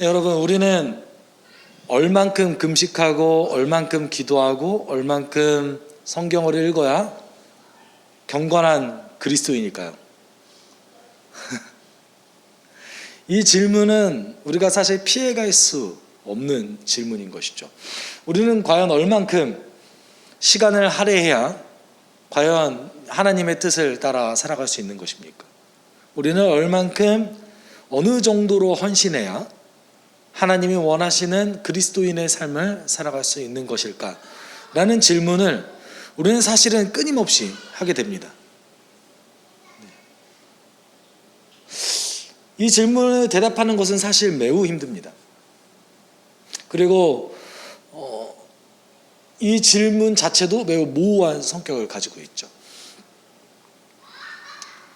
여러분, 우리는 얼만큼 금식하고 얼만큼 기도하고 얼만큼 성경을 읽어야 경건한 그리스도인일까요? 이 질문은 우리가 사실 피해갈 수 없는 질문인 것이죠. 우리는 과연 얼만큼 시간을 할애해야 과연 하나님의 뜻을 따라 살아갈 수 있는 것입니까? 우리는 얼만큼 어느 정도로 헌신해야 하나님이 원하시는 그리스도인의 삶을 살아갈 수 있는 것일까? 라는 질문을 우리는 사실은 끊임없이 하게 됩니다. 이 질문에 대답하는 것은 사실 매우 힘듭니다. 그리고 이 질문 자체도 매우 모호한 성격을 가지고 있죠.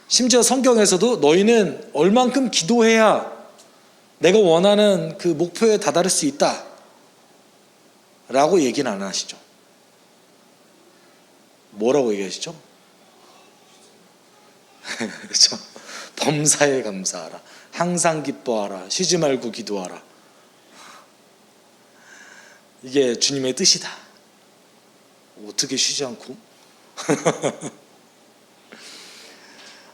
심지어 성경에서도 너희는 얼만큼 기도해야 내가 원하는 그 목표에 다다를 수 있다 라고 얘기는 안 하시죠. 뭐라고 얘기하시죠? 그렇죠. 범사에 감사하라, 항상 기뻐하라, 쉬지 말고 기도하라. 이게 주님의 뜻이다. 어떻게 쉬지 않고?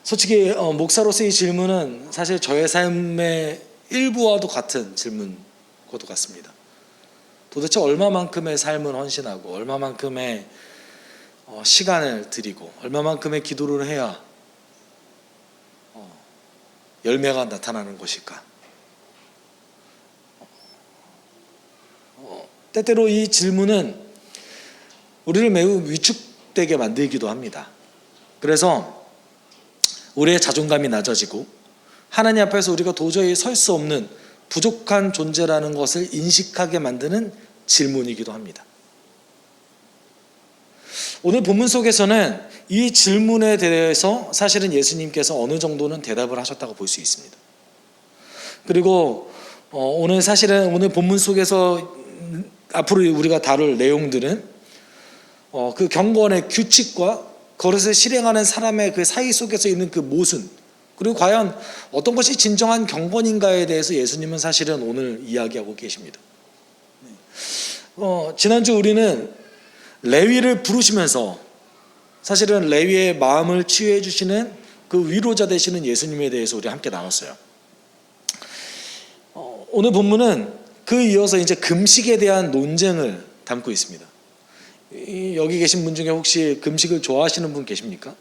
솔직히 목사로서의 질문은 사실 저의 삶의 일부와도 같은 질문과도 같습니다. 도대체 얼마만큼의 삶을 헌신하고 얼마만큼의 시간을 드리고 얼마만큼의 기도를 해야 열매가 나타나는 것일까? 때때로 이 질문은 우리를 매우 위축되게 만들기도 합니다. 그래서 우리의 자존감이 낮아지고 하나님 앞에서 우리가 도저히 설 수 없는 부족한 존재라는 것을 인식하게 만드는 질문이기도 합니다. 오늘 본문 속에서는 이 질문에 대해서 사실은 예수님께서 어느 정도는 대답을 하셨다고 볼 수 있습니다. 그리고 오늘 사실은 오늘 본문 속에서 앞으로 우리가 다룰 내용들은 그 경건의 규칙과 그것을 실행하는 사람의 그 사이 속에서 있는 그 모순, 그리고 과연 어떤 것이 진정한 경건인가에 대해서 예수님은 사실은 오늘 이야기하고 계십니다. 지난주 우리는 레위를 부르시면서 사실은 레위의 마음을 치유해 주시는 그 위로자 되시는 예수님에 대해서 우리 함께 나눴어요. 오늘 본문은 그 이어서 이제 금식에 대한 논쟁을 담고 있습니다. 여기 계신 분 중에 혹시 금식을 좋아하시는 분 계십니까?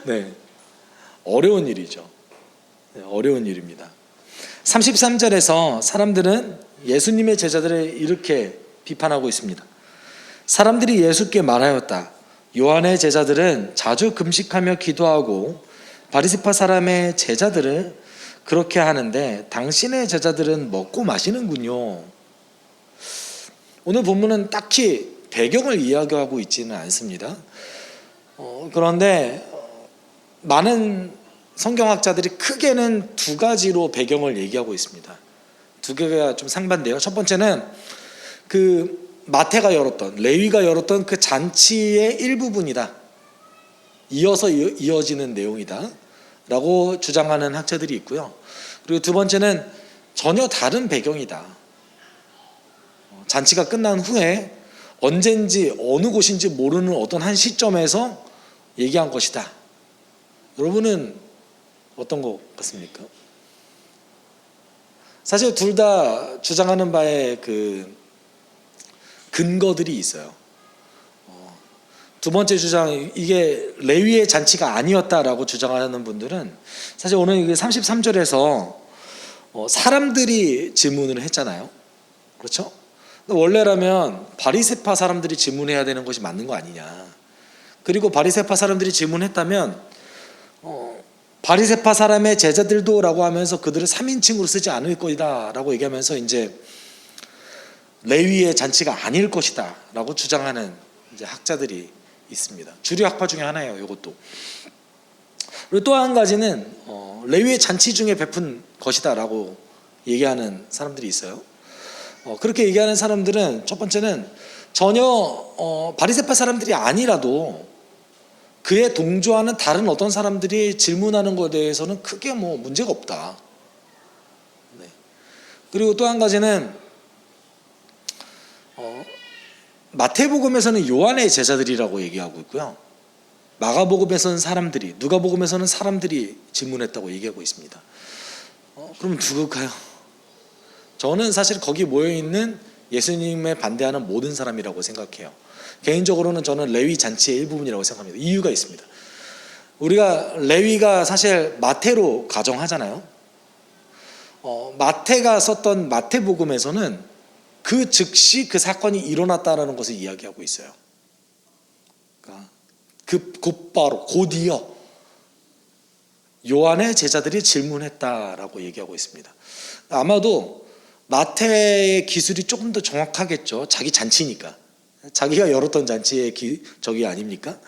네, 어려운 일이죠. 네, 어려운 일입니다. 33절에서 사람들은 예수님의 제자들을 이렇게 비판하고 있습니다. 사람들이 예수께 말하였다. 요한의 제자들은 자주 금식하며 기도하고 바리새파 사람의 제자들은 그렇게 하는데 당신의 제자들은 먹고 마시는군요. 오늘 본문은 딱히 배경을 이야기하고 있지는 않습니다. 그런데 많은 성경학자들이 크게는 두 가지로 배경을 얘기하고 있습니다. 두 개가 좀 상반돼요. 첫 번째는 그 마태가 열었던, 레위가 열었던 그 잔치의 일부분이다. 이어서 이어지는 내용이다 라고 주장하는 학자들이 있고요. 그리고 두 번째는 전혀 다른 배경이다. 잔치가 끝난 후에 언젠지 어느 곳인지 모르는 어떤 한 시점에서 얘기한 것이다. 여러분은 어떤 것 같습니까? 사실 둘 다 주장하는 바에 그 근거들이 있어요. 두 번째 주장, 이게 레위의 잔치가 아니었다라고 주장하는 분들은 사실 오늘 33절에서 사람들이 질문을 했잖아요. 그렇죠? 원래라면 바리새파 사람들이 질문해야 되는 것이 맞는 거 아니냐. 그리고 바리새파 사람들이 질문했다면 바리새파 사람의 제자들도 라고 하면서 그들을 3인칭으로 쓰지 않을 것이다 라고 얘기하면서 이제 레위의 잔치가 아닐 것이다 라고 주장하는 이제 학자들이 있습니다. 주류 학파 중에 하나예요. 이것도. 그리고 또 한 가지는 레위의 잔치 중에 베푼 것이다 라고 얘기하는 사람들이 있어요. 그렇게 얘기하는 사람들은 첫 번째는 전혀 바리새파 사람들이 아니라도 그에 동조하는 다른 어떤 사람들이 질문하는 것에 대해서는 크게 뭐 문제가 없다. 네. 그리고 또 한 가지는 마태복음에서는 요한의 제자들이라고 얘기하고 있고요. 마가복음에서는 사람들이, 누가복음에서는 사람들이 질문했다고 얘기하고 있습니다. 그럼 누굴까요? 저는 사실 거기 모여있는 예수님에 반대하는 모든 사람이라고 생각해요. 개인적으로는 저는 레위 잔치의 일부분이라고 생각합니다. 이유가 있습니다. 우리가 레위가 사실 마태로 가정하잖아요. 마태가 썼던 마태복음에서는 그 즉시 그 사건이 일어났다는 것을 이야기하고 있어요. 그러니까 그 곧바로 곧이어 요한의 제자들이 질문했다라고 얘기하고 있습니다. 아마도 마태의 기술이 조금 더 정확하겠죠. 자기 잔치니까. 자기가 열었던 잔치의 저기 아닙니까?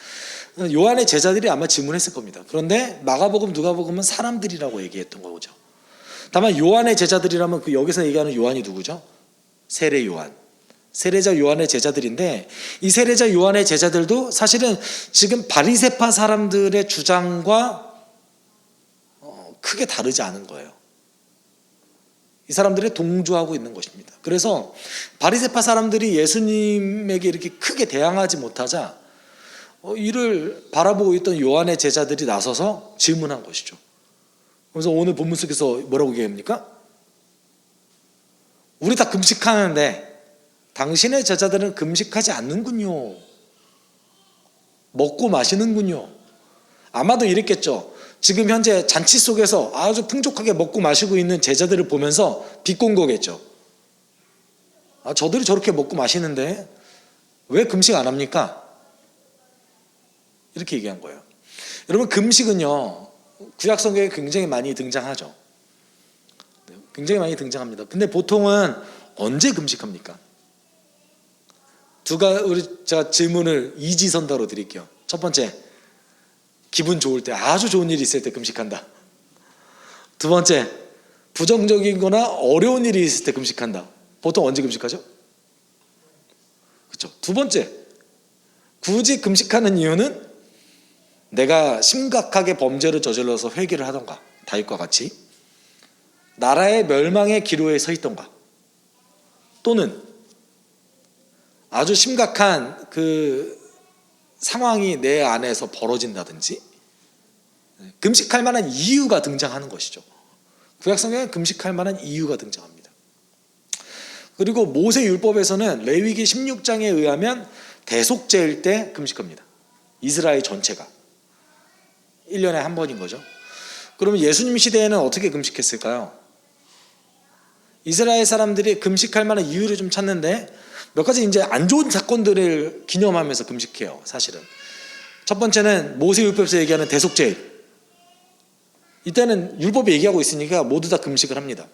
요한의 제자들이 아마 질문했을 겁니다. 그런데 마가복음, 누가복음은 사람들이라고 얘기했던 거죠. 다만 요한의 제자들이라면 그 여기서 얘기하는 요한이 누구죠? 세례 요한. 세례자 요한의 제자들인데, 이 세례자 요한의 제자들도 사실은 지금 바리새파 사람들의 주장과 크게 다르지 않은 거예요. 이 사람들이 동조하고 있는 것입니다. 그래서 바리새파 사람들이 예수님에게 이렇게 크게 대항하지 못하자 이를 바라보고 있던 요한의 제자들이 나서서 질문한 것이죠. 그래서 오늘 본문 속에서 뭐라고 얘기합니까? 우리 다 금식하는데 당신의 제자들은 금식하지 않는군요. 먹고 마시는군요. 아마도 이랬겠죠. 지금 현재 잔치 속에서 아주 풍족하게 먹고 마시고 있는 제자들을 보면서 비꼰 거겠죠. 저들이 저렇게 먹고 마시는데 왜 금식 안 합니까? 이렇게 얘기한 거예요. 여러분, 금식은요, 구약 성경에 굉장히 많이 등장하죠. 굉장히 많이 등장합니다. 근데 보통은 언제 금식합니까? 제가 질문을 이지선다로 드릴게요. 첫 번째, 기분 좋을 때, 아주 좋은 일이 있을 때 금식한다. 두 번째, 부정적인 거나 어려운 일이 있을 때 금식한다. 보통 언제 금식하죠? 그렇죠. 두 번째, 굳이 금식하는 이유는 내가 심각하게 범죄를 저질러서 회개를 하던가, 다윗과 같이 나라의 멸망의 기로에 서 있던가, 또는 아주 심각한 그 상황이 내 안에서 벌어진다든지, 금식할 만한 이유가 등장하는 것이죠. 구약성경에 금식할 만한 이유가 등장합니다. 그리고 모세율법에서는 레위기 16장에 의하면 대속죄일 때 금식합니다. 이스라엘 전체가 1년에 한 번인 거죠. 그러면 예수님 시대에는 어떻게 금식했을까요? 이스라엘 사람들이 금식할 만한 이유를 좀 찾는데 몇 가지 이제 안 좋은 사건들을 기념하면서 금식해요. 사실은 첫 번째는 모세율법에서 얘기하는 대속죄일. 이때는 율법이 얘기하고 있으니까 모두 다 금식을 합니다.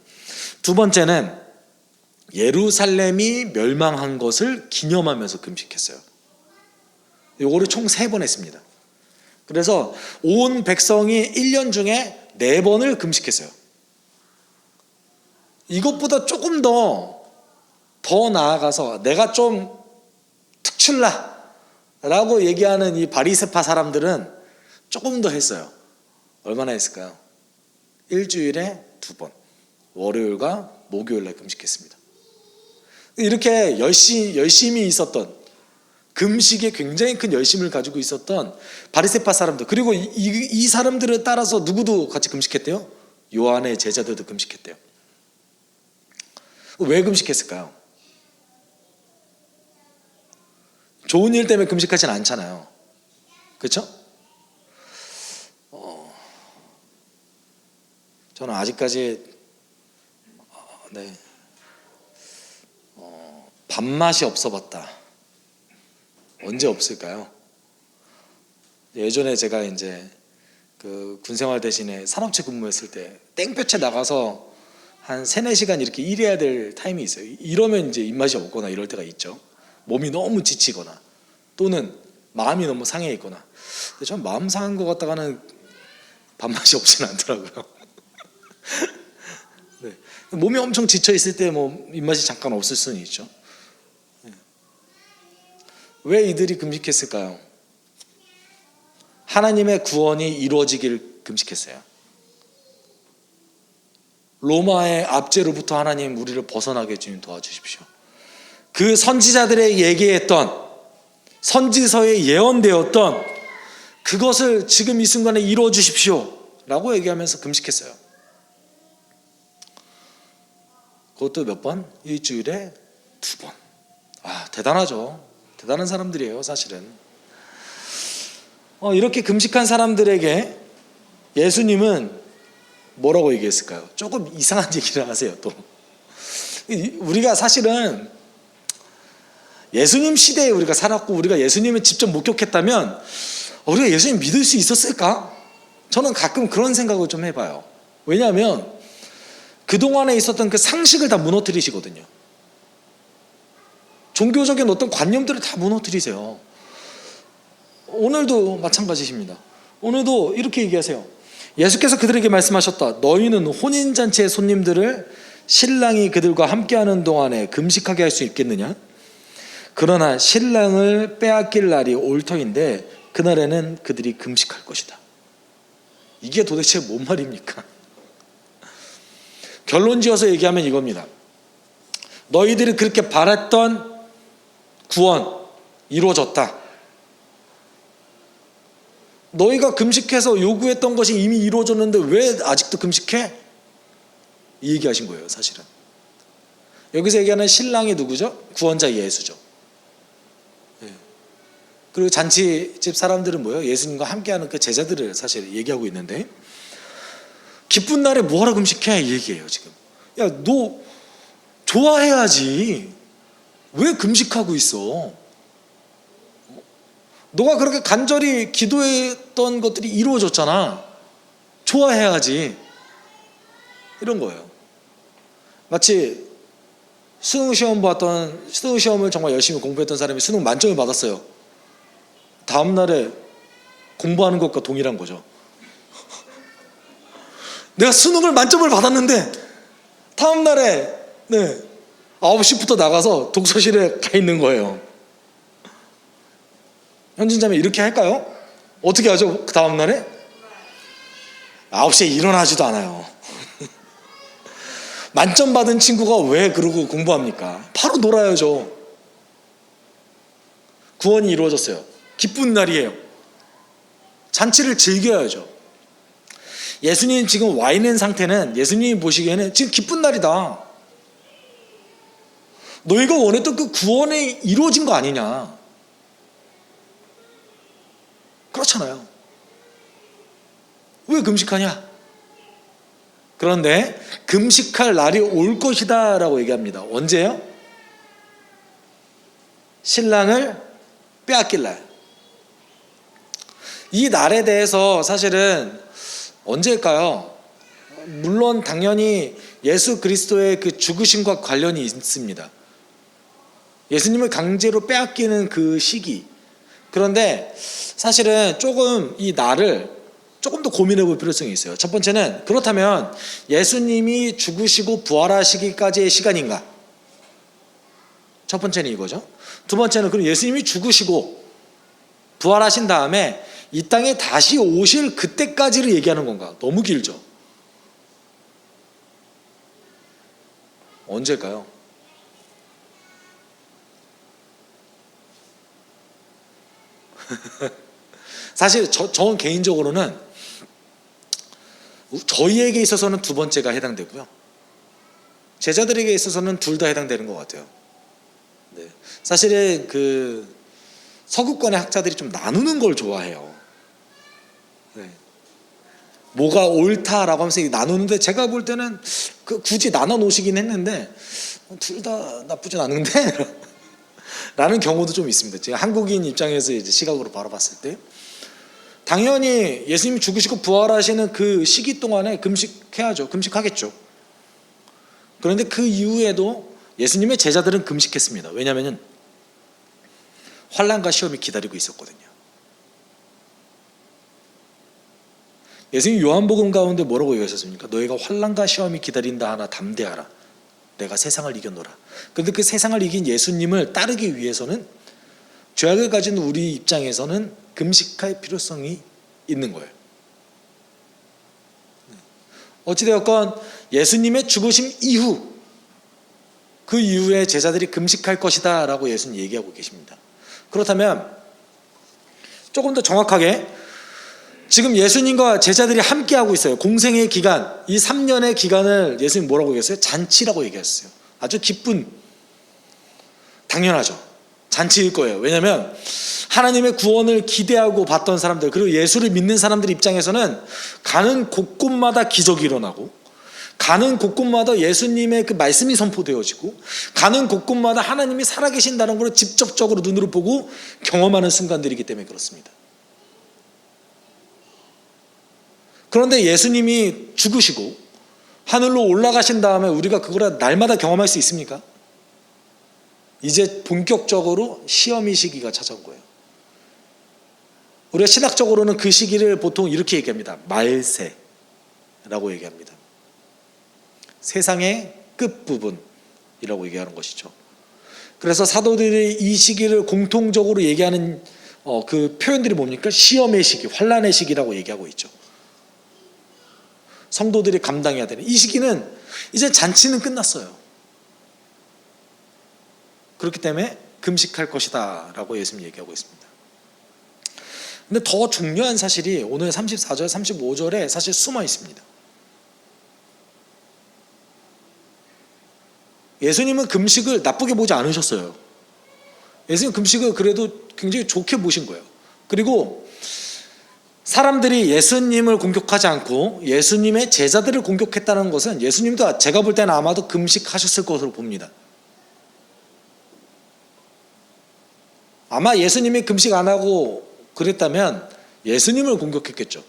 두 번째는 예루살렘이 멸망한 것을 기념하면서 금식했어요. 요거를 총 3번 했습니다. 그래서 온 백성이 1년 중에 4번을 금식했어요. 이것보다 조금 더 나아가서 내가 좀 특출나 라고 얘기하는 이 바리새파 사람들은 조금 더 했어요. 얼마나 했을까요? 일주일에 2번, 월요일과 목요일날 금식했습니다. 이렇게 열심히 있었던, 금식에 굉장히 큰 열심을 가지고 있었던 바리새파 사람들, 그리고 이 사람들을 따라서 누구도 같이 금식했대요? 요한의 제자들도 금식했대요. 왜 금식했을까요? 좋은 일 때문에 금식하진 않잖아요. 그렇죠? 저는 아직까지 밥맛이 없어봤다. 언제 없을까요? 예전에 제가 이제 그 군생활 대신에 산업체 근무했을 때 땡볕에 나가서 한 3-4시간 이렇게 일해야 될 타임이 있어요. 이러면 이제 입맛이 없거나 이럴 때가 있죠. 몸이 너무 지치거나 또는 마음이 너무 상해 있거나. 근데 전 마음 상한 것 같다가는 밥맛이 없지는 않더라고요. 네. 몸이 엄청 지쳐 있을 때 뭐 입맛이 잠깐 없을 수는 있죠. 네. 왜 이들이 금식했을까요? 하나님의 구원이 이루어지길 금식했어요. 로마의 압제로부터 하나님 우리를 벗어나게 주님 도와주십시오. 그 선지자들의 얘기했던, 선지서에 예언되었던 그것을 지금 이 순간에 이루어 주십시오 라고 얘기하면서 금식했어요. 그것도 몇 번? 일주일에 2번. 대단하죠. 대단한 사람들이에요 사실은. 이렇게 금식한 사람들에게 예수님은 뭐라고 얘기했을까요? 조금 이상한 얘기를 하세요. 또 우리가 사실은 예수님 시대에 우리가 살았고 우리가 예수님을 직접 목격했다면 우리가 예수님 믿을 수 있었을까? 저는 가끔 그런 생각을 좀 해봐요. 왜냐하면 그동안에 있었던 그 상식을 다 무너뜨리시거든요. 종교적인 어떤 관념들을 다 무너뜨리세요. 오늘도 마찬가지십니다. 오늘도 이렇게 얘기하세요. 예수께서 그들에게 말씀하셨다. 너희는 혼인잔치의 손님들을 신랑이 그들과 함께하는 동안에 금식하게 할 수 있겠느냐? 그러나 신랑을 빼앗길 날이 올 터인데 그날에는 그들이 금식할 것이다. 이게 도대체 뭔 말입니까? 결론 지어서 얘기하면 이겁니다. 너희들이 그렇게 바랐던 구원 이루어졌다. 너희가 금식해서 요구했던 것이 이미 이루어졌는데 왜 아직도 금식해? 이 얘기하신 거예요 사실은. 여기서 얘기하는 신랑이 누구죠? 구원자 예수죠. 그리고 잔치집 사람들은 뭐예요? 예수님과 함께하는 그 제자들을 사실 얘기하고 있는데, 기쁜 날에 뭐하러 금식해? 이 얘기예요 지금. 야, 너 좋아해야지. 왜 금식하고 있어? 너가 그렇게 간절히 기도했던 것들이 이루어졌잖아. 좋아해야지. 이런 거예요. 마치 수능 시험을 정말 열심히 공부했던 사람이 수능 만점을 받았어요. 다음 날에 공부하는 것과 동일한 거죠. 내가 수능을 만점을 받았는데 다음 날에 9시부터 나가서 독서실에 가 있는 거예요. 현진자매 이렇게 할까요? 어떻게 하죠? 그 다음 날에? 9시에 일어나지도 않아요. 만점 받은 친구가 왜 그러고 공부합니까? 바로 놀아야죠. 구원이 이루어졌어요. 기쁜 날이에요. 잔치를 즐겨야죠. 예수님 지금 와 있는 상태는 예수님이 보시기에는 지금 기쁜 날이다. 너희가 원했던 그 구원이 이루어진 거 아니냐. 그렇잖아요. 왜 금식하냐? 그런데 금식할 날이 올 것이다 라고 얘기합니다. 언제요? 신랑을 빼앗길 날. 이 날에 대해서 사실은 언제일까요? 물론 당연히 예수 그리스도의 그 죽으심과 관련이 있습니다. 예수님을 강제로 빼앗기는 그 시기. 그런데 사실은 조금 이 날을 조금 더 고민해 볼 필요성이 있어요. 첫 번째는 그렇다면 예수님이 죽으시고 부활하시기까지의 시간인가? 첫 번째는 이거죠. 두 번째는 그럼 예수님이 죽으시고 부활하신 다음에 이 땅에 다시 오실 그때까지를 얘기하는 건가? 너무 길죠. 언제일까요? 사실 저는 개인적으로는 저희에게 있어서는 두 번째가 해당되고요. 제자들에게 있어서는 둘 다 해당되는 것 같아요. 사실은 그 서구권의 학자들이 좀 나누는 걸 좋아해요. 뭐가 옳다라고 하면서 나누는데 제가 볼 때는 굳이 나눠 놓으시긴 했는데 둘 다 나쁘진 않은데 라는 경우도 좀 있습니다. 제가 한국인 입장에서 이제 시각으로 바라봤을 때 당연히 예수님이 죽으시고 부활하시는 그 시기 동안에 금식해야죠. 금식하겠죠. 그런데 그 이후에도 예수님의 제자들은 금식했습니다. 왜냐하면 환난과 시험이 기다리고 있었거든요. 예수님 요한복음 가운데 뭐라고 얘기하셨습니까? 너희가 환난과 시험이 기다린다 하나 담대하라. 내가 세상을 이겼노라. 그런데 그 세상을 이긴 예수님을 따르기 위해서는 죄악을 가진 우리 입장에서는 금식할 필요성이 있는 거예요. 어찌되었건 예수님의 죽으심 이후, 그 이후에 제자들이 금식할 것이다 라고 예수님 얘기하고 계십니다. 그렇다면 조금 더 정확하게 지금 예수님과 제자들이 함께하고 있어요. 공생의 기간, 이 3년의 기간을 예수님 뭐라고 얘기했어요? 잔치라고 얘기했어요. 아주 기쁜, 당연하죠. 잔치일 거예요. 왜냐하면 하나님의 구원을 기대하고 봤던 사람들, 그리고 예수를 믿는 사람들 입장에서는 가는 곳곳마다 기적이 일어나고, 가는 곳곳마다 예수님의 그 말씀이 선포되어지고, 가는 곳곳마다 하나님이 살아계신다는 걸 직접적으로 눈으로 보고 경험하는 순간들이기 때문에 그렇습니다. 그런데 예수님이 죽으시고 하늘로 올라가신 다음에 우리가 그걸 날마다 경험할 수 있습니까? 이제 본격적으로 시험의 시기가 찾아온 거예요. 우리가 신학적으로는 그 시기를 보통 이렇게 얘기합니다. 말세라고 얘기합니다. 세상의 끝부분이라고 얘기하는 것이죠. 그래서 사도들이 이 시기를 공통적으로 얘기하는 그 표현들이 뭡니까? 시험의 시기, 환난의 시기라고 얘기하고 있죠. 성도들이 감당해야 되는 이 시기는 이제 잔치는 끝났어요. 그렇기 때문에 금식할 것이다 라고 예수님 얘기하고 있습니다. 근데 더 중요한 사실이 오늘 34절, 35절에 사실 숨어 있습니다. 예수님은 금식을 나쁘게 보지 않으셨어요. 예수님 금식을 그래도 굉장히 좋게 보신 거예요. 그리고 사람들이 예수님을 공격하지 않고 예수님의 제자들을 공격했다는 것은 예수님도 제가 볼 때는 아마도 금식하셨을 것으로 봅니다. 아마 예수님이 금식 안 하고 그랬다면 예수님을 공격했겠죠.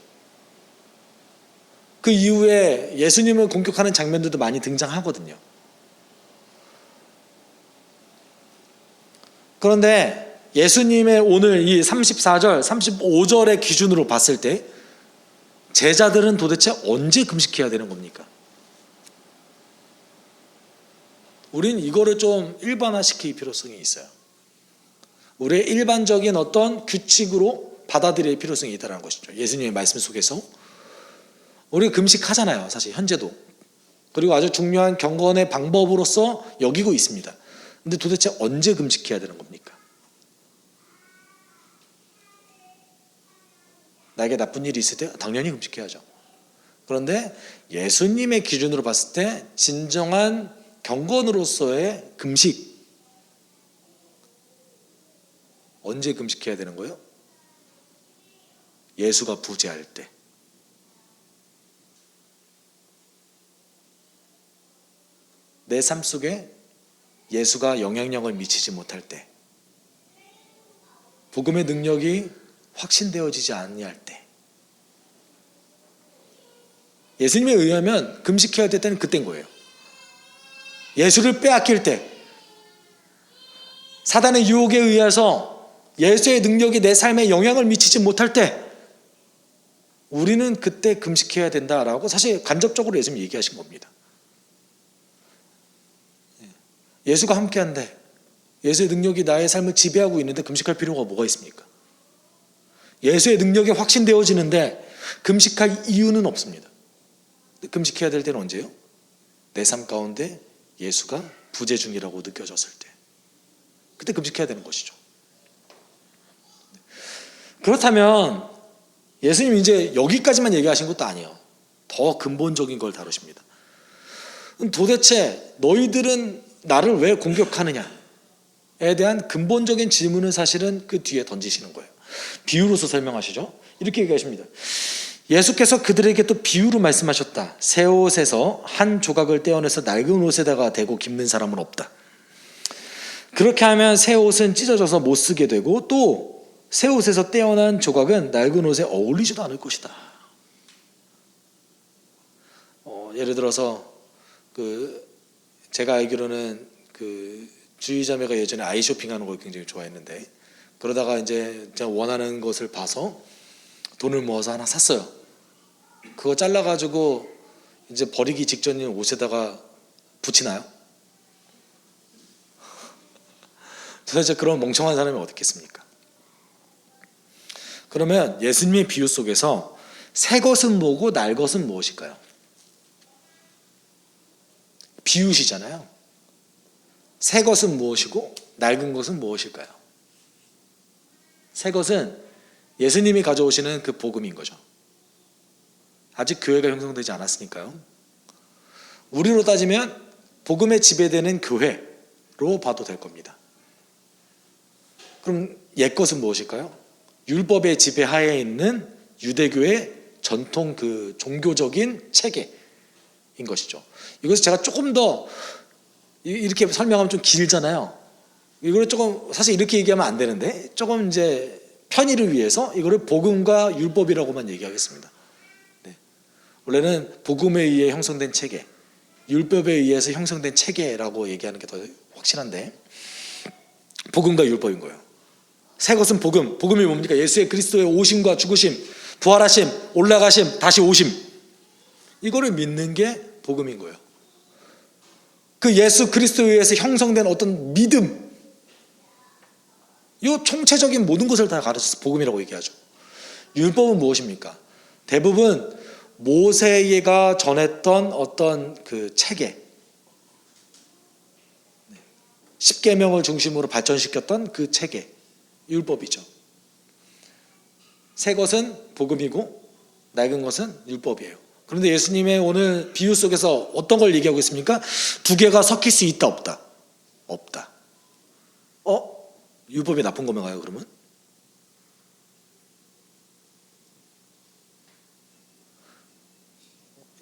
그 이후에 예수님을 공격하는 장면들도 많이 등장하거든요. 그런데 예수님의 오늘 이 34절, 35절의 기준으로 봤을 때 제자들은 도대체 언제 금식해야 되는 겁니까? 우린 이거를 좀 일반화시킬 필요성이 있어요. 우리의 일반적인 어떤 규칙으로 받아들일 필요성이 있다는 것이죠. 예수님의 말씀 속에서 우리 금식하잖아요. 사실 현재도. 그리고 아주 중요한 경건의 방법으로서 여기고 있습니다. 근데 도대체 언제 금식해야 되는 겁니까? 나에게 나쁜 일이 있을 때 당연히 금식해야죠. 그런데 예수님의 기준으로 봤을 때 진정한 경건으로서의 금식, 언제 금식해야 되는 거예요? 예수가 부재할 때. 내 삶 속에 예수가 영향력을 미치지 못할 때, 복음의 능력이 확신되어지지 아니할 때, 예수님에 의하면 금식해야 될 때는 그때인 거예요. 예수를 빼앗길 때, 사단의 유혹에 의해서 예수의 능력이 내 삶에 영향을 미치지 못할 때 우리는 그때 금식해야 된다라고 사실 간접적으로 예수님이 얘기하신 겁니다. 예수가 함께한데 예수의 능력이 나의 삶을 지배하고 있는데 금식할 필요가 뭐가 있습니까? 예수의 능력이 확신되어지는데 금식할 이유는 없습니다. 금식해야 될 때는 언제요? 내 삶 가운데 예수가 부재 중이라고 느껴졌을 때, 그때 금식해야 되는 것이죠. 그렇다면 예수님이 이제 여기까지만 얘기하신 것도 아니에요. 더 근본적인 걸 다루십니다. 도대체 너희들은 나를 왜 공격하느냐에 대한 근본적인 질문은 사실은 그 뒤에 던지시는 거예요. 비유로서 설명하시죠. 이렇게 얘기하십니다. 예수께서 그들에게 또 비유로 말씀하셨다. 새 옷에서 한 조각을 떼어내서 낡은 옷에다가 대고 깁는 사람은 없다. 그렇게 하면 새 옷은 찢어져서 못 쓰게 되고 또 새 옷에서 떼어난 조각은 낡은 옷에 어울리지도 않을 것이다. 예를 들어서 제가 알기로는 주의자매가 예전에 아이 쇼핑하는 걸 굉장히 좋아했는데, 그러다가 이제 제가 원하는 것을 봐서 돈을 모아서 하나 샀어요. 그거 잘라가지고 이제 버리기 직전인 옷에다가 붙이나요? 도대체 그런 멍청한 사람이 어디 있겠습니까? 그러면 예수님의 비유 속에서 새 것은 뭐고 날 것은 무엇일까요? 비유시잖아요. 새 것은 무엇이고 낡은 것은 무엇일까요? 새 것은 예수님이 가져오시는 그 복음인 거죠. 아직 교회가 형성되지 않았으니까요. 우리로 따지면 복음에 지배되는 교회로 봐도 될 겁니다. 그럼 옛 것은 무엇일까요? 율법의 지배하에 있는 유대교의 전통 그 종교적인 체계인 것이죠. 이것을 제가 조금 더 이렇게 설명하면 좀 길잖아요. 이걸 조금 사실 이렇게 얘기하면 안 되는데 조금 이제 편의를 위해서 이거를 복음과 율법이라고만 얘기하겠습니다. 네. 원래는 복음에 의해 형성된 체계, 율법에 의해서 형성된 체계라고 얘기하는 게 더 확실한데 복음과 율법인 거예요. 새 것은 복음. 복음이 뭡니까? 예수의 그리스도의 오심과 죽으심, 부활하심, 올라가심, 다시 오심. 이거를 믿는 게 복음인 거예요. 그 예수 그리스도에 의해서 형성된 어떤 믿음, 이 총체적인 모든 것을 다 가르쳐서 복음이라고 얘기하죠. 율법은 무엇입니까? 대부분 모세가 전했던 어떤 그 체계, 십계명을 중심으로 발전시켰던 그 체계, 율법이죠. 새 것은 복음이고 낡은 것은 율법이에요. 그런데 예수님의 오늘 비유 속에서 어떤 걸 얘기하고 있습니까? 두 개가 섞일 수 있다 없다? 없다. 율법이 나쁜 건가요 그러면?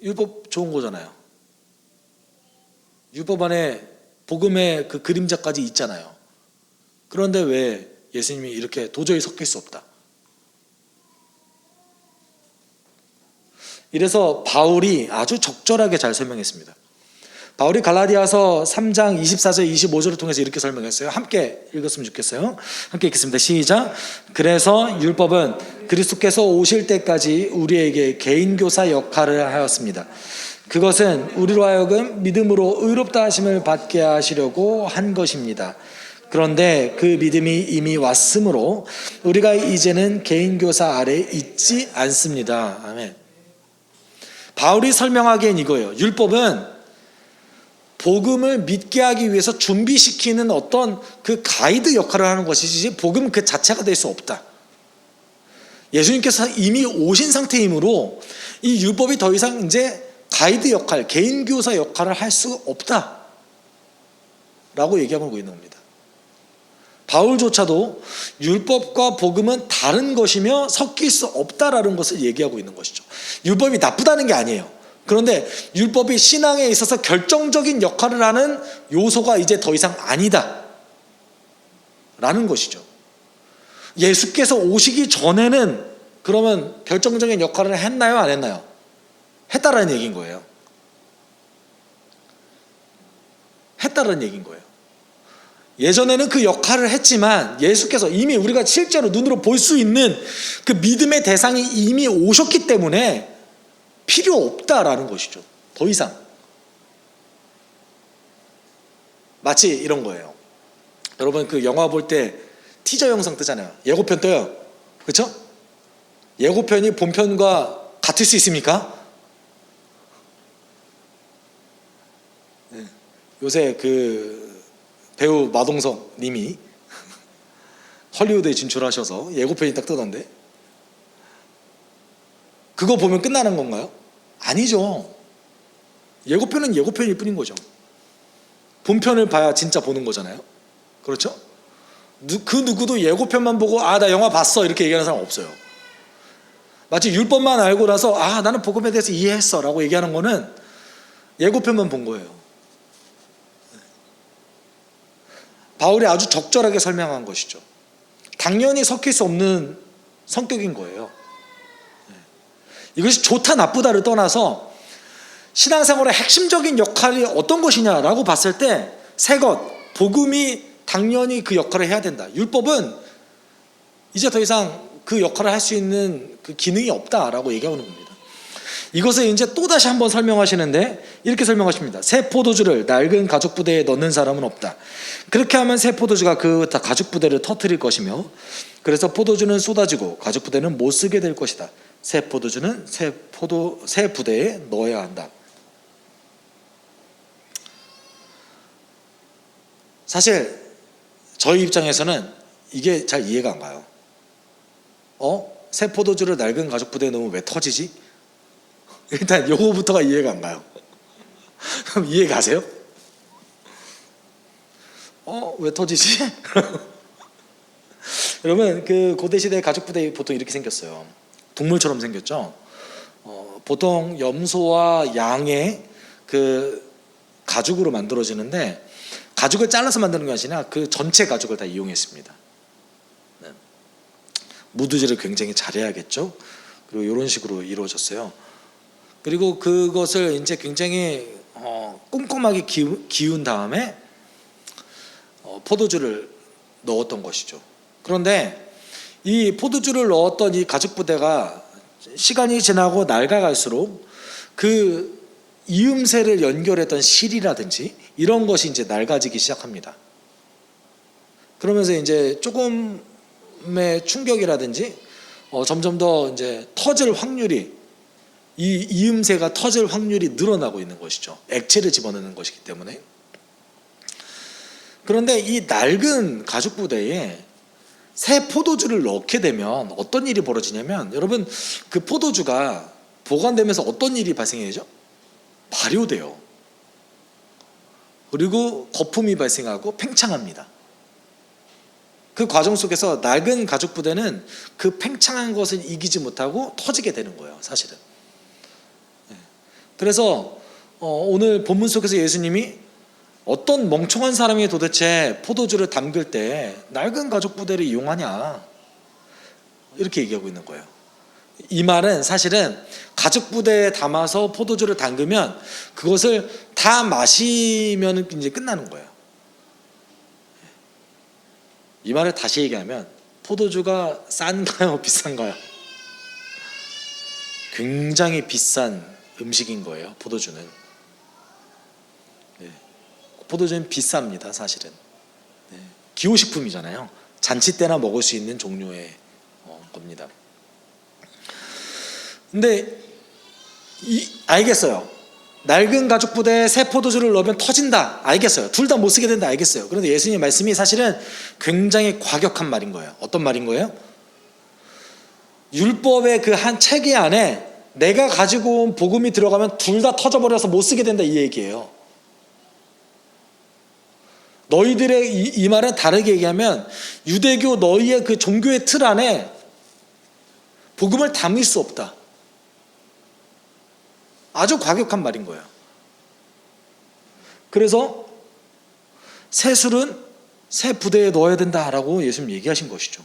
율법 좋은 거잖아요. 율법 안에 복음의 그 그림자까지 있잖아요. 그런데 왜 예수님이 이렇게 도저히 섞일 수 없다? 이래서 바울이 아주 적절하게 잘 설명했습니다. 바울이 갈라디아서 3장 24절 25절을 통해서 이렇게 설명했어요. 함께 읽었으면 좋겠어요. 함께 읽겠습니다. 시작. 그래서 율법은 그리스도께서 오실 때까지 우리에게 개인교사 역할을 하였습니다. 그것은 우리로 하여금 믿음으로 의롭다 하심을 받게 하시려고 한 것입니다. 그런데 그 믿음이 이미 왔으므로 우리가 이제는 개인교사 아래 있지 않습니다. 아멘. 바울이 설명하기엔 이거예요. 율법은 복음을 믿게 하기 위해서 준비시키는 어떤 그 가이드 역할을 하는 것이지 복음 그 자체가 될 수 없다. 예수님께서 이미 오신 상태이므로 이 율법이 더 이상 이제 가이드 역할, 개인교사 역할을 할 수 없다 라고 얘기하고 있는 겁니다. 바울조차도 율법과 복음은 다른 것이며 섞일 수 없다라는 것을 얘기하고 있는 것이죠. 율법이 나쁘다는 게 아니에요. 그런데 율법이 신앙에 있어서 결정적인 역할을 하는 요소가 이제 더 이상 아니다 라는 것이죠. 예수께서 오시기 전에는 그러면 결정적인 역할을 했나요? 안 했나요? 했다라는 얘기인 거예요. 했다라는 얘기인 거예요. 예전에는 그 역할을 했지만 예수께서 이미 우리가 실제로 눈으로 볼 수 있는 그 믿음의 대상이 이미 오셨기 때문에 필요 없다라는 것이죠. 더 이상. 마치 이런 거예요. 여러분 그 영화 볼 때 티저 영상 뜨잖아요. 예고편 떠요. 그렇죠? 예고편이 본편과 같을 수 있습니까? 네. 요새 그 배우 마동석 님이 헐리우드에 진출하셔서 예고편이 딱 뜨던데 그거 보면 끝나는 건가요? 아니죠. 예고편은 예고편일 뿐인 거죠. 본편을 봐야 진짜 보는 거잖아요. 그렇죠? 그 누구도 예고편만 보고 나 영화 봤어 이렇게 얘기하는 사람 없어요. 마치 율법만 알고 나서 나는 복음에 대해서 이해했어 라고 얘기하는 거는 예고편만 본 거예요. 바울이 아주 적절하게 설명한 것이죠. 당연히 섞일 수 없는 성격인 거예요. 이것이 좋다 나쁘다를 떠나서 신앙생활의 핵심적인 역할이 어떤 것이냐라고 봤을 때 새 것, 복음이 당연히 그 역할을 해야 된다. 율법은 이제 더 이상 그 역할을 할 수 있는 그 기능이 없다라고 얘기하는 겁니다. 이것을 이제 또다시 한번 설명하시는데 이렇게 설명하십니다. 새 포도주를 낡은 가죽 부대에 넣는 사람은 없다. 그렇게 하면 새 포도주가 그 가죽 부대를 터뜨릴 것이며, 그래서 포도주는 쏟아지고 가죽 부대는 못 쓰게 될 것이다. 새 포도주는 새 부대에 넣어야 한다. 사실 저희 입장에서는 이게 잘 이해가 안 가요. 새 포도주를 낡은 가죽 부대에 넣으면 왜 터지지? 일단 요거부터가 이해가 안 가요. 그럼 이해 가세요? 왜 터지지? 여러분, 그 고대 시대 가죽 부대 보통 이렇게 생겼어요. 동물처럼 생겼죠. 보통 염소와 양의 그 가죽으로 만들어지는데, 가죽을 잘라서 만드는 게 아니라 그 전체 가죽을 다 이용했습니다. 네. 무드질을 굉장히 잘해야겠죠. 그리고 이런 식으로 이루어졌어요. 그리고 그것을 이제 굉장히 꼼꼼하게 기운 다음에 포도주를 넣었던 것이죠. 그런데 이 포도주를 넣었던 이 가죽 부대가 시간이 지나고 낡아갈수록 그 이음새를 연결했던 실이라든지 이런 것이 이제 낡아지기 시작합니다. 그러면서 이제 조금의 충격이라든지 점점 더 이제 터질 확률이, 이 이음새가 터질 확률이 늘어나고 있는 것이죠. 액체를 집어넣는 것이기 때문에. 그런데 이 낡은 가죽 부대에 새 포도주를 넣게 되면 어떤 일이 벌어지냐면, 여러분, 그 포도주가 보관되면서 어떤 일이 발생해야죠? 발효돼요. 그리고 거품이 발생하고 팽창합니다. 그 과정 속에서 낡은 가죽 부대는 그 팽창한 것을 이기지 못하고 터지게 되는 거예요, 사실은. 그래서 오늘 본문 속에서 예수님이 어떤 멍청한 사람이 도대체 포도주를 담글 때 낡은 가죽 부대를 이용하냐, 이렇게 얘기하고 있는 거예요. 이 말은 사실은 가죽 부대에 담아서 포도주를 담그면 그것을 다 마시면 이제 끝나는 거예요. 이 말을 다시 얘기하면, 포도주가 싼가요, 비싼가요? 굉장히 비싼 음식인 거예요, 포도주는. 포도주는 비쌉니다, 사실은. 기호식품이잖아요. 잔치 때나 먹을 수 있는 종류의 겁니다. 근데 알겠어요. 낡은 가죽 부대에 새 포도주를 넣으면 터진다, 알겠어요. 둘 다 못 쓰게 된다, 알겠어요. 그런데 예수님의 말씀이 사실은 굉장히 과격한 말인 거예요. 어떤 말인 거예요? 율법의 그 한 체계 안에 내가 가지고 온 복음이 들어가면 둘 다 터져버려서 못 쓰게 된다, 이 얘기예요. 너희들의 이 말은 다르게 얘기하면, 유대교 너희의 그 종교의 틀 안에 복음을 담을 수 없다. 아주 과격한 말인 거예요. 그래서 새 술은 새 부대에 넣어야 된다라고 예수님 얘기하신 것이죠.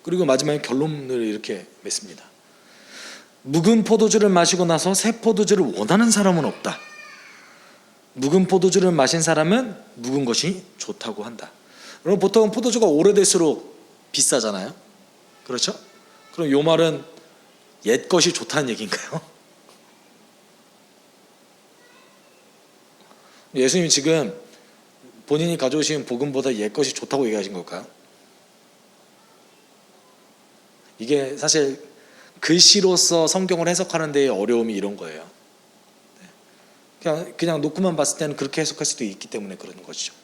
그리고 마지막에 결론을 이렇게 맺습니다. 묵은 포도주를 마시고 나서 새 포도주를 원하는 사람은 없다. 묵은 포도주를 마신 사람은 묵은 것이 좋다고 한다. 그럼 보통 포도주가 오래될수록 비싸잖아요. 그렇죠? 그럼 이 말은 옛 것이 좋다는 얘기인가요? 예수님이 지금 본인이 가져오신 복음보다 옛 것이 좋다고 얘기하신 걸까요? 이게 사실 글씨로서 성경을 해석하는 데의 어려움이 이런 거예요. 그냥 놓고만 봤을 때는 그렇게 해석할 수도 있기 때문에 그런 것이죠.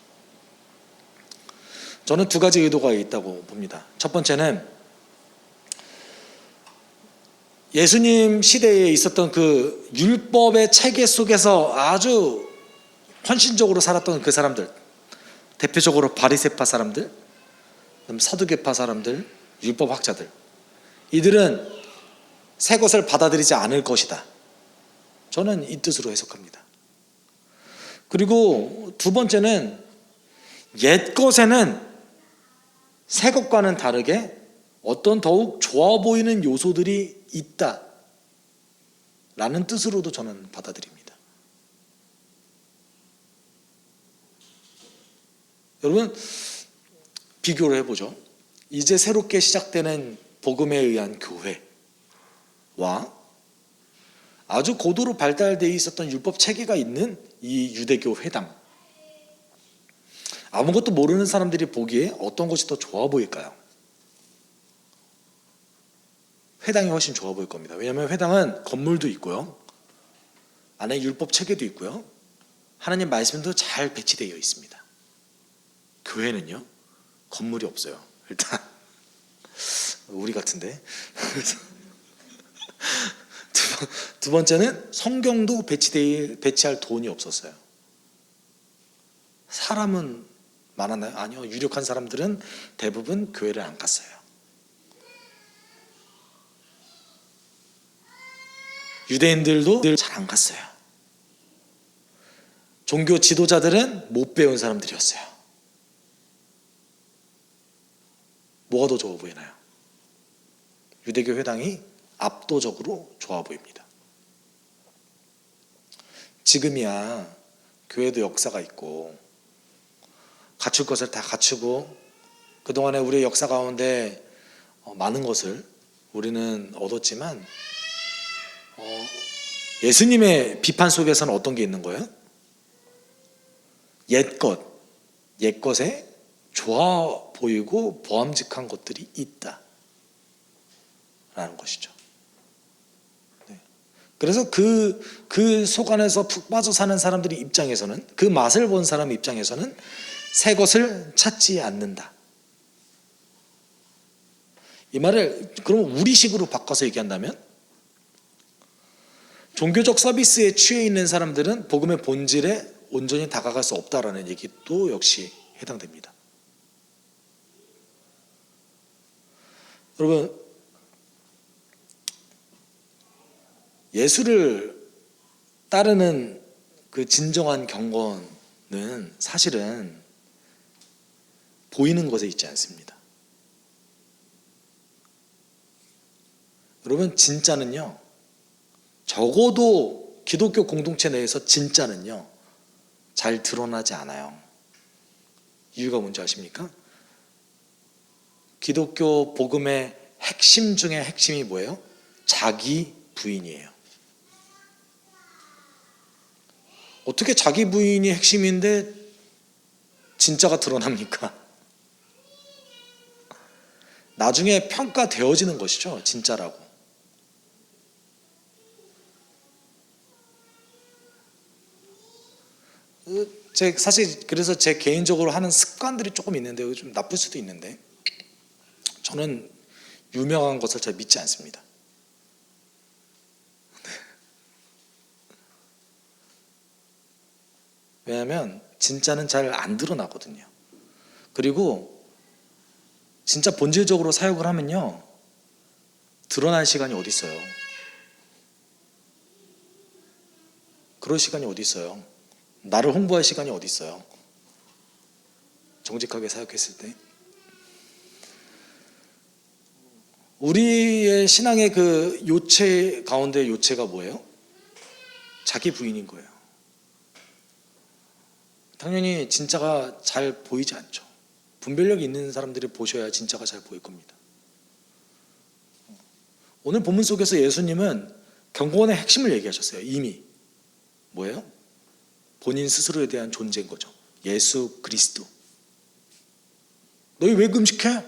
저는 두 가지 의도가 있다고 봅니다. 첫 번째는 예수님 시대에 있었던 그 율법의 체계 속에서 아주 헌신적으로 살았던 그 사람들, 대표적으로 바리새파 사람들, 서두개파 사람들, 율법학자들, 이들은 새 것을 받아들이지 않을 것이다. 저는 이 뜻으로 해석합니다. 그리고 두 번째는 옛 것에는 새 것과는 다르게 어떤 더욱 좋아 보이는 요소들이 있다 라는 뜻으로도 저는 받아들입니다. 여러분, 비교를 해보죠. 이제 새롭게 시작되는 복음에 의한 교회와 아주 고도로 발달되어 있었던 율법 체계가 있는 이 유대교 회당, 아무것도 모르는 사람들이 보기에 어떤 것이 더 좋아 보일까요? 회당이 훨씬 좋아 보일 겁니다. 왜냐하면 회당은 건물도 있고요, 안에 율법 체계도 있고요, 하나님 말씀도 잘 배치되어 있습니다. 교회는요, 건물이 없어요. 일단 우리 같은데. 두 번째는 성경도 배치할 돈이 없었어요. 사람은 많았나요? 아니요. 유력한 사람들은 대부분 교회를 안 갔어요. 유대인들도 잘 안 갔어요. 종교 지도자들은 못 배운 사람들이었어요. 뭐가 더 좋아 보이나요? 유대교 회당이 압도적으로 좋아 보입니다. 지금이야 교회도 역사가 있고 갖출 것을 다 갖추고 그동안에 우리의 역사 가운데 많은 것을 우리는 얻었지만 예수님의 비판 속에서는 어떤 게 있는 거예요? 옛것에 좋아 보이고 보암직한 것들이 있다 라는 것이죠. 네. 그래서 그 속 안에서 푹 빠져 사는 사람들의 입장에서는, 그 맛을 본 사람 입장에서는 새 것을 찾지 않는다. 이 말을 그럼 우리식으로 바꿔서 얘기한다면, 종교적 서비스에 취해 있는 사람들은 복음의 본질에 온전히 다가갈 수 없다라는 얘기도 역시 해당됩니다. 여러분, 예수를 따르는 그 진정한 경건은 사실은 보이는 것에 있지 않습니다. 여러분, 진짜는요, 적어도 기독교 공동체 내에서 진짜는요 잘 드러나지 않아요. 이유가 뭔지 아십니까? 기독교 복음의 핵심 중에 핵심이 뭐예요? 자기 부인이에요. 어떻게 자기 부인이 핵심인데 진짜가 드러납니까? 나중에 평가되어지는 것이죠, 진짜라고. 사실 그래서 제 개인적으로 하는 습관들이 조금 있는데, 좀 나쁠 수도 있는데, 저는 유명한 것을 잘 믿지 않습니다. 왜냐하면 진짜는 잘 안 드러나거든요. 그리고 진짜 본질적으로 사역을 하면요, 드러날 시간이 어디 있어요? 그럴 시간이 어디 있어요? 나를 홍보할 시간이 어디 있어요? 정직하게 사역했을 때. 우리의 신앙의 그 요체 가운데 요체가 뭐예요? 자기 부인인 거예요. 당연히 진짜가 잘 보이지 않죠. 분별력이 있는 사람들이 보셔야 진짜가 잘 보일 겁니다. 오늘 본문 속에서 예수님은 경건의 핵심을 얘기하셨어요. 이미 뭐예요? 본인 스스로에 대한 존재인 거죠. 예수 그리스도. 너희 왜 금식해?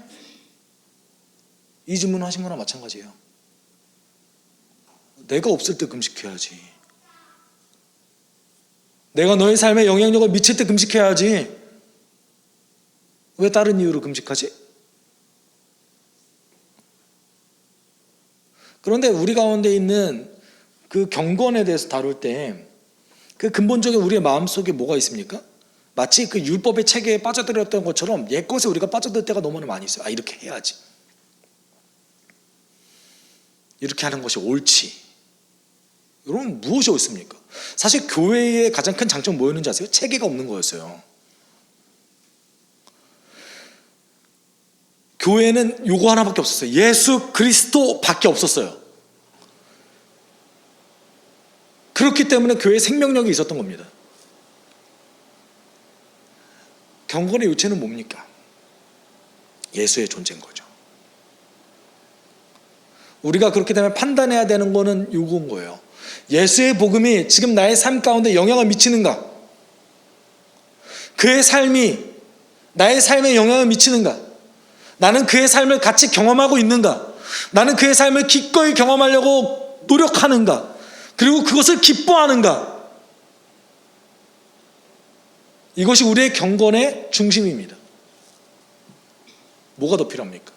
이 질문 하신 거나 마찬가지예요. 내가 없을 때 금식해야지. 내가 너의 삶에 영향력을 미칠 때 금식해야지. 왜 다른 이유로 금식하지? 그런데 우리 가운데 있는 그 경건에 대해서 다룰 때 그 근본적인 우리의 마음속에 뭐가 있습니까? 마치 그 율법의 체계에 빠져들었던 것처럼 옛것에 우리가 빠져들 때가 너무나 많이 있어요. 이렇게 해야지. 이렇게 하는 것이 옳지. 여러분, 무엇이 옳습니까? 사실 교회의 가장 큰 장점은 뭐였는지 아세요? 체계가 없는 거였어요. 교회는 요거 하나밖에 없었어요. 예수 그리스도밖에 없었어요. 그렇기 때문에 교회에 생명력이 있었던 겁니다. 경건의 요체는 뭡니까? 예수의 존재인 거죠. 우리가 그렇게 되면 판단해야 되는 거는 이건 거예요. 예수의 복음이 지금 나의 삶 가운데 영향을 미치는가? 그의 삶이 나의 삶에 영향을 미치는가? 나는 그의 삶을 같이 경험하고 있는가? 나는 그의 삶을 기꺼이 경험하려고 노력하는가? 그리고 그것을 기뻐하는가? 이것이 우리의 경건의 중심입니다. 뭐가 더 필요합니까?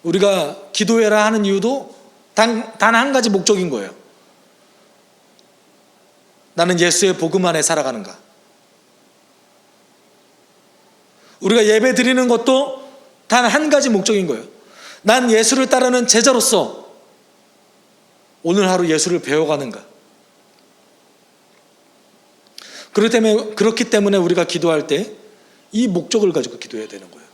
우리가 기도해라 하는 이유도 단 한 가지 목적인 거예요. 나는 예수의 복음 안에 살아가는가? 우리가 예배 드리는 것도 단 한 가지 목적인 거예요. 난 예수를 따르는 제자로서 오늘 하루 예수를 배워가는가? 그렇기 때문에 우리가 기도할 때 이 목적을 가지고 기도해야 되는 거예요.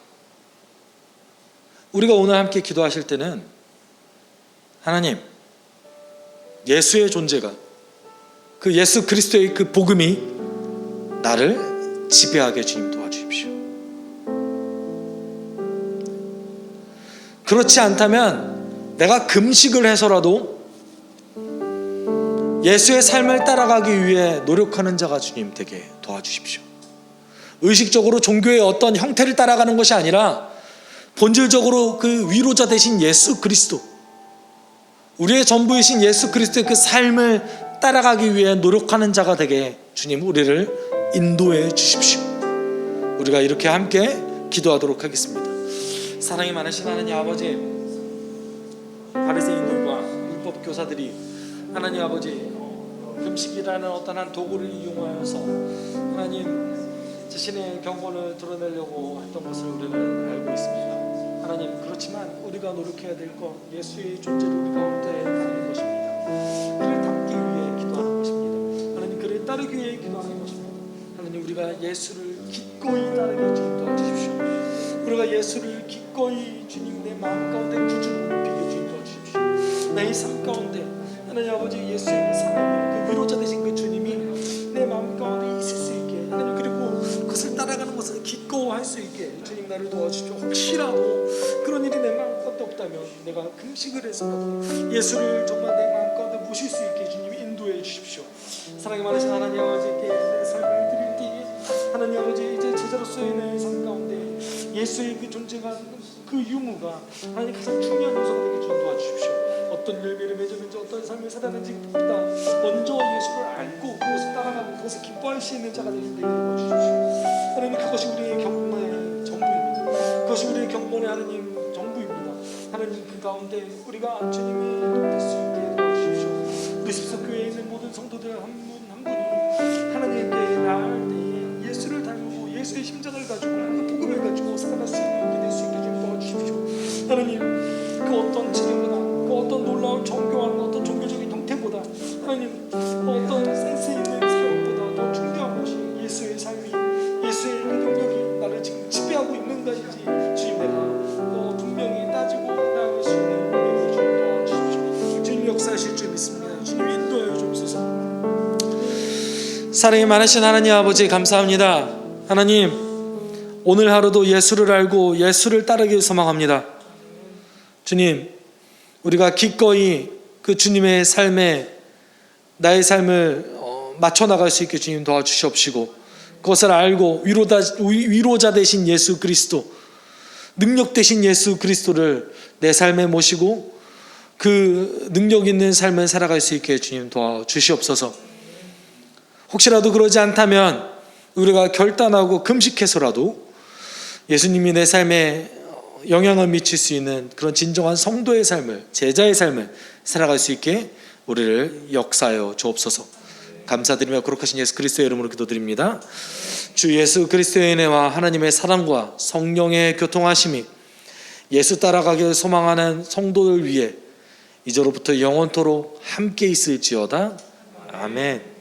우리가 오늘 함께 기도하실 때는 하나님, 예수의 존재가, 그 예수 그리스도의 그 복음이 나를 지배하게 주님 도와주십시오. 그렇지 않다면 내가 금식을 해서라도 예수의 삶을 따라가기 위해 노력하는 자가 주님 되게 도와주십시오. 의식적으로 종교의 어떤 형태를 따라가는 것이 아니라 본질적으로 그 위로자 되신 예수 그리스도, 우리의 전부이신 예수 그리스도의 그 삶을 따라가기 위해 노력하는 자가 되게 주님 우리를 인도해 주십시오. 우리가 이렇게 함께 기도하도록 하겠습니다. 사랑이 많으신 하나님 아버지, 바리새인들과 율법 교사들이 하나님 아버지 금식이라는 어떤 한 도구를 이용하여서 하나님 자신의 경건을 드러내려고 했던 것을 우리는 알고 있습니다. 하나님, 그렇지만 우리가 노력해야 될 것, 예수의 존재를 우리 가운데 따르는 것입니다. 그를 닮기 위해 기도하는 것입니다. 하나님, 그를 따르기 위해 기도하는 것입니다. 하나님, 우리가 예수를 기꺼이 따르게 주님 도와주십시오. 우리가 예수를 기꺼이 주님 내 마음 가운데 구주로 높이게 주님 도와주십시오. 내 삶 가운데 하나님 아버지 예수의 사랑을, 그 위로자 되신 그 주님이 내 마음 가운데 있을 수 있게, 하나님, 그리고 그것을 따라가는 것을 기꺼워할 수 있게 주님 나를 도와주십시오. 혹시라도 그런 일이 내 마음 가운데 없다면 내가 금식을 해서라도 예수를 정말 내 마음 가운데 모실 수 있게 주님 인도해 주십시오. 사랑이 많으신 하나님 아버지께 내 삶을 드릴 때에 하나님 아버지 이제 제자로서의 내 삶 가운데 예수의 그 존재가, 그 유무가 하나님 가장 중요한 요소가 되게 주님 도와주십시오. 어떤 열매를 맺으면서 어떤 삶을 살아가는지 보다 먼저 예수를 알고 그것을 따라가고 그것을 기뻐할 수 있는 자가 되는 데게 도와주십시오. 하나님, 그것이 우리의 경건의 전부입니다. 그것이 우리의 경건의 하나님 전부입니다. 하나님, 그 가운데 우리가 주님의 높일 수 있게 도와주십시오. 우리 십석교회에 있는 모든 성도들 한 분 한 분이 하나님께 나아갈 때에 예수를 닮고 예수의 심장을 가지고 그 복음을 가지고 살아갈 수 있는 일이 될 수 있게 좀 도와주십시오. 하나님, 그 어떤 진행보다, 그 어떤 놀라운 정교한 어떤 종교적인 형태보다, 하나님, 어떤 센스 있는 사역보다 더 중요한 것이 예수의 삶이, 예수의 그 능력이 나를 지금 지배하고 있는가인지 주님 내가 분명히 따지고 나아갈 수 있는 능력을 주님 도와주십시오. 주님 역사하실 줄 믿습니다. 주님 인도하여 주옵소서. 사랑이 많으신 하나님 아버지 감사합니다. 하나님, 오늘 하루도 예수를 알고 예수를 따르길 소망합니다. 주님, 우리가 기꺼이 그 주님의 삶에 나의 삶을 맞춰 나갈 수 있게 주님 도와주시옵시고, 그것을 알고 위로자 되신 예수 그리스도, 능력 되신 예수 그리스도를 내 삶에 모시고 그 능력 있는 삶을 살아갈 수 있게 주님 도와주시옵소서. 혹시라도 그러지 않다면 우리가 결단하고 금식해서라도 예수님이 내 삶에 영향을 미칠 수 있는 그런 진정한 성도의 삶을, 제자의 삶을 살아갈 수 있게 우리를 역사하여 주옵소서. 감사드리며 거룩하신 예수 그리스도의 이름으로 기도드립니다. 주 예수 그리스도의 은혜와 하나님의 사랑과 성령의 교통하심이 예수 따라가기를 소망하는 성도들 위해 이제로부터 영원토록 함께 있을지어다. 아멘.